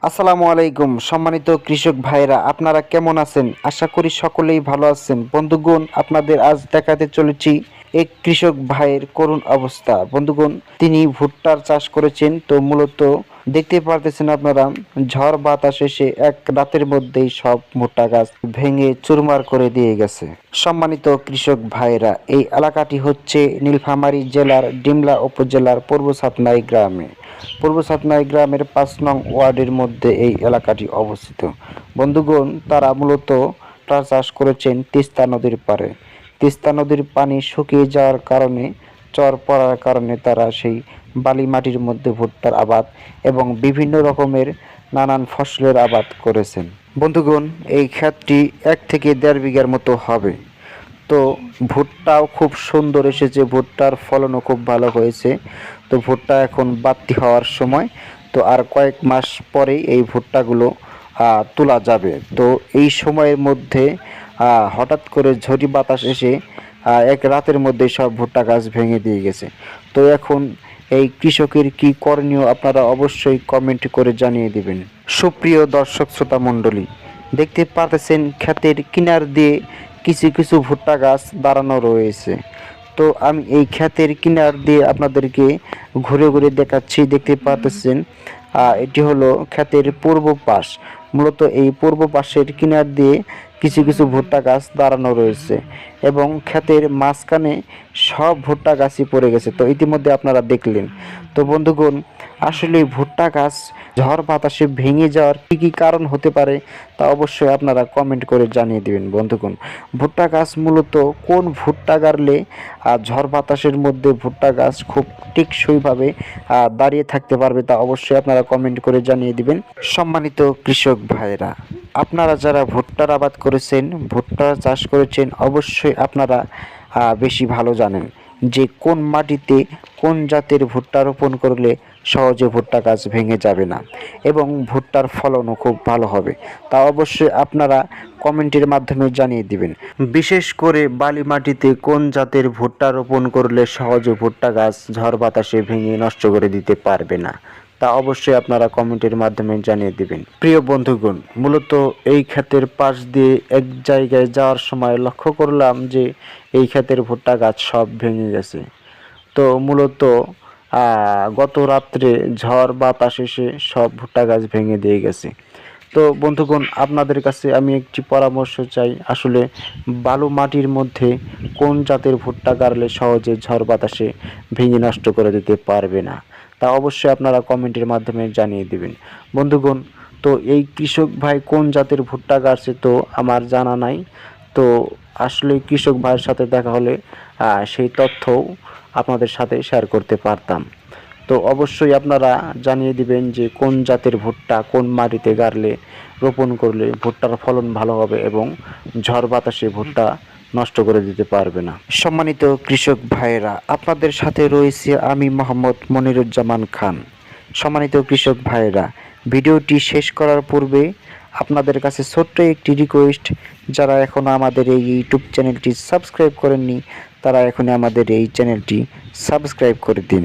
আসসালামু আলাইকুম সম্মানিত কৃষক ভাইরা, আপনারা কেমন আছেন? আশা করি সকলেই ভালো আছেন। বন্ধুগণ, আপনাদের আজ দেখাতে চলেছি এক কৃষক ভাইয়ের করুণ অবস্থা। বন্ধুগণ, তিনি ভুট্টার চাষ করেছেন। তো মূলত দেখতে পারতেছেন আপনারা, ঝড় বাতাস এসে এক রাতের মধ্যেই সব ভুট্টা গাছ ভেঙে চুরমার করে দিয়ে গেছে। সম্মানিত কৃষক ভাইরা, এই এলাকাটি হচ্ছে নীলফামারী জেলার ডিমলা উপজেলার পূর্ব সাতনাই গ্রামে। পূর্ব সাতনাই গ্রামের ৫ নং ওয়ার্ডের মধ্যে এই এলাকাটি অবস্থিত। বন্ধুগণ, তারা মূলত ভুট্টা চাষ করেছেন তিস্তা নদীর পাড়ে। তিস্তা নদীর পানি শুকিয়ে যাওয়ার কারণে, চর পড়ার কারণে তারা সেই বালি মাটির মধ্যে ভুট্টার আবাদ এবং বিভিন্ন রকমের নানান ফসলের আবাদ করেছেন। বন্ধুগণ, এই ক্ষেতটি ১ থেকে ১.৫ বিঘার মতো হবে। তো ভুট্টাও খুব সুন্দর এসেছে, ভুট্টার ফলনও খুব ভালো হয়েছে। তো ভুট্টা এখন বাড়তি হওয়ার সময়। তো আর কয়েক মাস পরেই এই ভুট্টাগুলো তোলা যাবে। তো এই সময়ের মধ্যে হঠাৎ করে ঝড়ি বাতাস এসে এক রাতের মধ্যে সব ভুট্টা গাছ ভেঙে দিয়ে গেছে। তো এখন এই কৃষকের কি করণীয় আপনারা অবশ্যই কমেন্ট করে জানিয়ে দিবেন। সুপ্রিয় দর্শক শ্রোতা মণ্ডলী, দেখতে পাচ্ছেন ক্ষেতের কিনার দিয়ে কিছু কিছু ভুট্টা গাছ দাঁড়ানো রয়েছে। তো আমি এই ক্ষেতের কিনার দিয়ে আপনাদেরকে ঘুরে ঘুরে দেখাচ্ছি। দেখতে পাচ্ছেন এটি হলো ক্ষেতের পূর্ব পাশ। মূলত এই পূর্ব পাশের কিনার দিয়ে কিছু কিছু ভুট্টা গাছ দাঁড়ানো রয়েছে এবং ক্ষেতের মাঝখানে সব ভুট্টা গাছই পড়ে গেছে। তো ইতিমধ্যে আপনারা দেখলেন। তো বন্ধুগণ, আসলে ভুট্টা গাছ ঝড় বাতাসে ভেঙে যাওয়ার কী কী কারণ হতে পারে তা অবশ্যই আপনারা কমেন্ট করে জানিয়ে দেবেন। বন্ধুগণ, ভুট্টা গাছ মূলত কোন ভুট্টা গাড়লে ঝড় বাতাসের মধ্যে ভুট্টা গাছ খুব টেকসইভাবে দাঁড়িয়ে থাকতে পারবে তা অবশ্যই আপনারা কমেন্ট করে জানিয়ে দিবেন। সম্মানিত কৃষক ভাইরা, আপনারা যারা ভুট্টার আবাদ করেছেন, ভুট্টা চাষ করেছেন, অবশ্যই আপনারা বেশি ভালো জানেন যে কোন মাটিতে কোন জাতের ভুট্টা রোপণ করলে সহজে ভুট্টা গাছ ভেঙে যাবে না এবং ভুট্টার ফলনও খুব ভালো হবে। তা অবশ্যই আপনারা কমেন্টের মাধ্যমে জানিয়ে দিবেন। বিশেষ করে বালি মাটিতে কোন জাতের ভুট্টা রোপণ করলে সহজে ভুট্টা গাছ ঝড় বাতাসে ভেঙে নষ্ট করে দিতে পারবে না তা অবশ্যই আপনারা কমেন্টের মাধ্যমে জানিয়ে দিবেন। প্রিয় বন্ধুগণ, মূলত এই ক্ষেতের পাশ দিয়ে এক জায়গায় যাওয়ার সময় লক্ষ্য করলাম যে এই ক্ষেতের ভুট্টা গাছ সব ভেঙে গেছে। তো মূলত গত রাত্রে ঝড় বাতাস এসে সব ভুট্টা গাছ ভেঙে দিয়ে গেছে। তো বন্ধুগণ, আপনাদের কাছে আমি একটি পরামর্শ চাই। আসলে বালু মাটির মধ্যে কোন জাতের ভুট্টা গাড়লে সহজে ঝড় বাতাসে ভেঙে নষ্ট করে দিতে পারবে না তা অবশ্যই আপনারা কমেন্টের মাধ্যমে জানিয়ে দিবেন। বন্ধুগণ, তো এই কৃষক ভাই কোন জাতের ভুট্টা গাড়ছে তো আমার জানা নাই। তো আসলে কৃষক ভাইয়ের সাথে দেখা হলে সেই তথ্যও আপনাদের সাথে শেয়ার করতে পারতাম। তো অবশ্যই আপনারা জানিয়ে দিবেন যে কোন জাতের ভুট্টা কোন মাটিতে গাড়লে রোপণ করলে ভুট্টার ফলন ভালো হবে এবং ঝড় বাতাসে ভুট্টা নষ্ট করে দিতে পারবে না। সম্মানিত কৃষক ভাইয়েরা, আপনাদের সাথে রয়েছে আমি মোহাম্মদ মনিরুজ্জামান খান। সম্মানিত কৃষক ভাইয়েরা, ভিডিওটি শেষ করার পূর্বে আপনাদের কাছে ছোট্ট একটি রিকোয়েস্ট, যারা এখনও আমাদের এই ইউটিউব চ্যানেলটি সাবস্ক্রাইব করেননি তারা এখনই আমাদের এই চ্যানেলটি সাবস্ক্রাইব করে দিন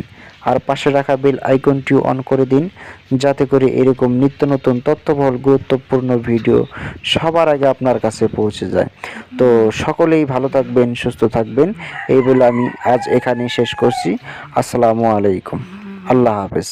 আর পাশে রাখা বেল আইকনটিও অন করে দিন, যাতে করে এরকম নিত্য নতুন তথ্যবহুল গুরুত্বপূর্ণ ভিডিও সবার আগে আপনার কাছে পৌঁছে যায়। তো সকলেই ভালো থাকবেন, সুস্থ থাকবেন, এই বলে আমি আজ এখানে শেষ করছি। আসসালামু আলাইকুম, আল্লাহ হাফেজ।